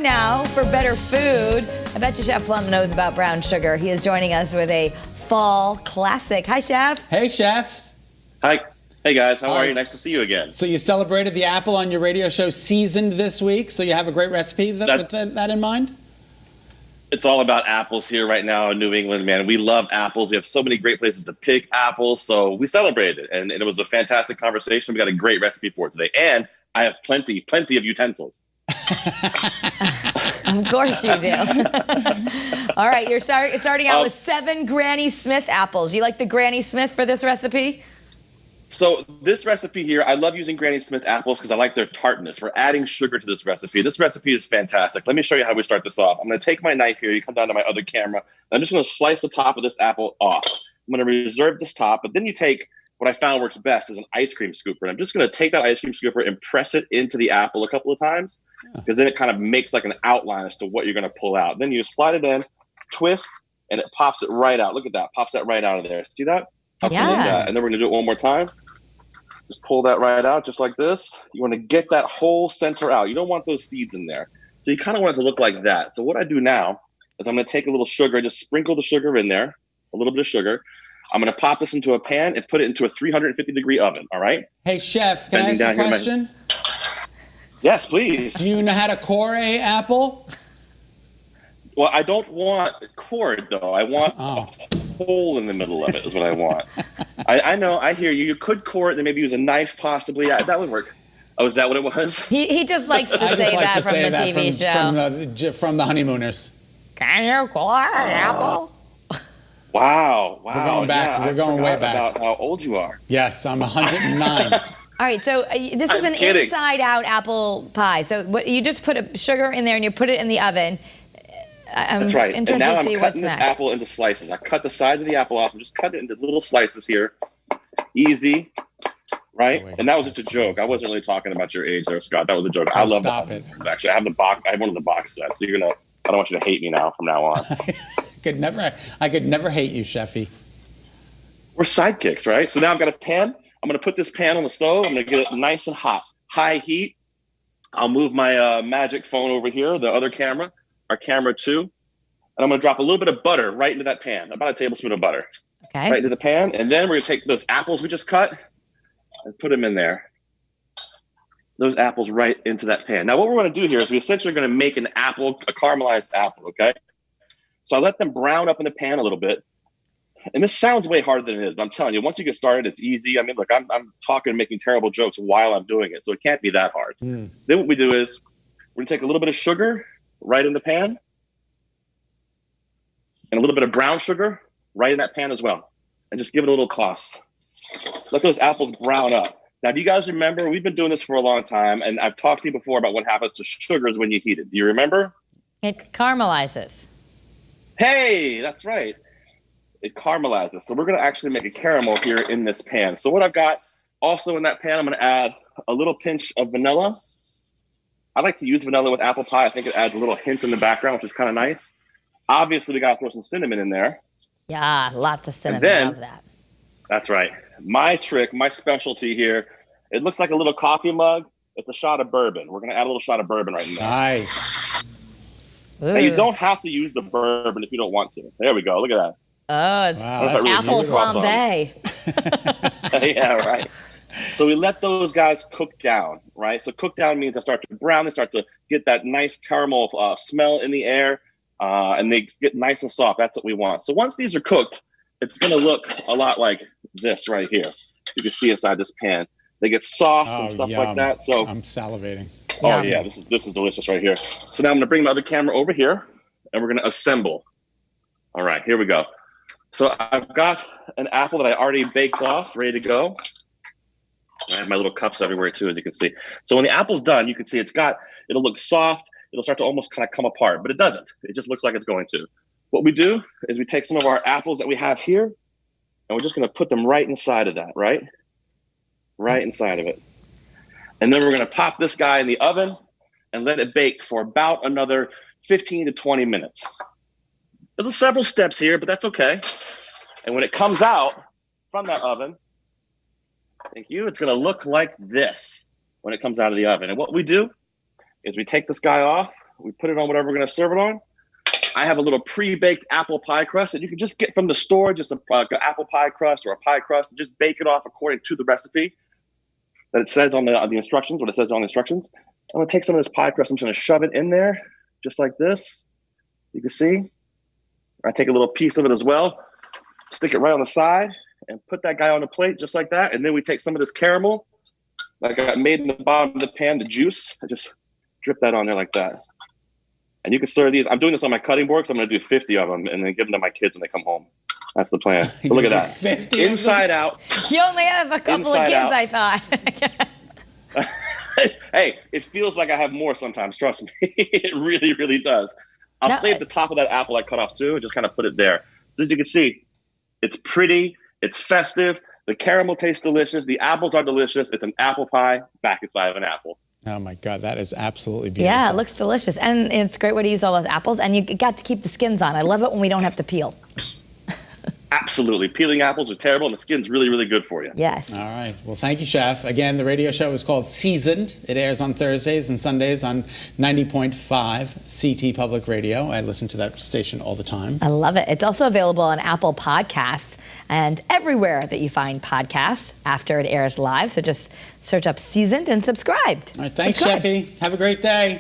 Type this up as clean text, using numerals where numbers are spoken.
Now, for better food, I bet you Chef Plum knows about brown sugar. He is joining us with a fall classic. Hi, Chef. Hey, Chef. Hi. Hey, guys. How are you? Nice to see you again. So you celebrated the apple on your radio show Seasoned this week, so you have a great recipe with that in mind? It's all about apples here right now in New England, man. We love apples. We have so many great places to pick apples, so we celebrated, and it was a fantastic conversation. We got a great recipe for it today, and I have plenty of utensils. Of course you do. All right, you're starting out with 7 Granny Smith apples. You like the Granny Smith for this recipe? So this recipe here, I love using Granny Smith apples because I like their tartness. We're adding sugar to this recipe. This recipe is fantastic. Let me show you how we start this off. I'm going to take my knife here. You come down to my other camera. I'm just going to slice the top of this apple off. I'm going to reserve this top, but then you take what I found works best is an ice cream scooper. And I'm just going to take that ice cream scooper and press it into the apple a couple of times because then it kind of makes like an outline as to what you're going to pull out. Then you slide it in, twist, and it pops it right out. Look at that. Pops that right out of there. See that? Yeah. And then we're going to do it one more time. Just pull that right out just like this. You want to get that whole center out. You don't want those seeds in there. So you kind of want it to look like that. So what I do now is I'm going to take a little sugar, just sprinkle the sugar in there, a little bit of sugar. I'm going to pop this into a pan and put it into a 350-degree oven, all right? Hey, Chef, can I ask you a question? Yes, please. Do you know how to core a apple? Well, I don't want cord, though. I want a hole in the middle of it is what I want. I know, I hear you. You could core it and maybe use a knife possibly. Yeah, that would work. Oh, is that what it was? He just likes to say that from the TV show. From the Honeymooners. Can you core an apple? Wow. We're going back. Yeah, We're going way back. About how old you are. Yes, I'm 109. All right, so this is an inside-out apple pie. So what, you just put sugar in there and you put it in the oven. That's right. And now I'm cutting this apple into slices. I cut the sides of the apple off and just cut it into little slices here. Easy, right? And that was just a joke. I wasn't really talking about your age there, Scott. That was a joke. I love it. Actually, I have the box. I have one of the box sets. So I don't want you to hate me now from now on. I could never hate you, Chefy. We're sidekicks, right? So now I've got a pan. I'm going to put this pan on the stove. I'm going to get it nice and hot. High heat. I'll move my magic phone over here, the other camera, our camera 2. And I'm going to drop a little bit of butter right into that pan, about a tablespoon of butter. Okay. Right into the pan. And then we're going to take those apples we just cut and put them in there. Those apples right into that pan. Now, what we're going to do here is we essentially are going to make a caramelized apple, okay? So I let them brown up in the pan a little bit. And this sounds way harder than it is. But I'm telling you, once you get started, it's easy. I mean, look, I'm talking and making terrible jokes while I'm doing it. So it can't be that hard. Then what we do is we're going to take a little bit of sugar right in the pan. And a little bit of brown sugar right in that pan as well. And just give it a little toss. Let those apples brown up. Now, do you guys remember? We've been doing this for a long time. And I've talked to you before about what happens to sugars when you heat it. Do you remember? It caramelizes. Hey, that's right. It caramelizes. So we're going to actually make a caramel here in this pan. So what I've got also in that pan, I'm going to add a little pinch of vanilla. I like to use vanilla with apple pie. I think it adds a little hint in the background, which is kind of nice. Obviously, we got to throw some cinnamon in there. Yeah, lots of cinnamon. Then, love that. That's right. My trick, my specialty here, it looks like a little coffee mug. It's a shot of bourbon. We're going to add a little shot of bourbon right in there. Nice. Now, you don't have to use the bourbon if you don't want to. There we go. Look at that. Oh, it's apple flambe. Yeah, right. So we let those guys cook down, right? So cook down means they start to brown. They start to get that nice caramel smell in the air, and they get nice and soft. That's what we want. So once these are cooked, it's going to look a lot like this right here. You can see inside this pan. They get soft and stuff like that. So I'm salivating. Oh yeah, this is delicious right here. So now I'm going to bring my other camera over here, and we're going to assemble. All right, here we go. So I've got an apple that I already baked off, ready to go. I have my little cups everywhere too, as you can see. So when the apple's done, you can see it'll look soft. It'll start to almost kind of come apart, but it doesn't. It just looks like it's going to. What we do is we take some of our apples that we have here, and we're just going to put them right inside of that, right? Right inside of it. And then we're going to pop this guy in the oven and let it bake for about another 15 to 20 minutes. There's several steps here, but that's okay. And when it comes out from that oven, thank you, it's going to look like this when it comes out of the oven. And what we do is we take this guy off We put it on whatever we're going to serve it on. I have a little pre-baked apple pie crust that you can just get from the store, just an apple pie crust or a pie crust, and just bake it off according to the recipe that it says on the instructions, what it says on the instructions. I'm going to take some of this pie crust. I'm just going to shove it in there just like this. You can see. I take a little piece of it as well, stick it right on the side, and put that guy on the plate just like that. And then we take some of this caramel that I got made in the bottom of the pan, the juice. I just drip that on there like that. And you can serve these. I'm doing this on my cutting board, so I'm going to do 50 of them and then give them to my kids when they come home. That's the plan. So look at that. 50 Inside out. You only have a couple of kids, out. I thought. Hey, it feels like I have more sometimes. Trust me. It really, really does. I'll save the top of that apple I cut off too and just kind of put it there. So as you can see, it's pretty, it's festive, the caramel tastes delicious, the apples are delicious. It's an apple pie back inside of an apple. Oh my God, that is absolutely beautiful. Yeah, it looks delicious. And it's a great way to use all those apples. And you got to keep the skins on. I love it when we don't have to peel. Absolutely. Peeling apples are terrible, and the skin's really, really good for you. Yes. All right. Well, thank you, Chef. Again, the radio show is called Seasoned. It airs on Thursdays and Sundays on 90.5 CT Public Radio. I listen to that station all the time. I love it. It's also available on Apple Podcasts and everywhere that you find podcasts after it airs live. So just search up Seasoned and subscribe. All right. Thanks, Chefy. Have a great day.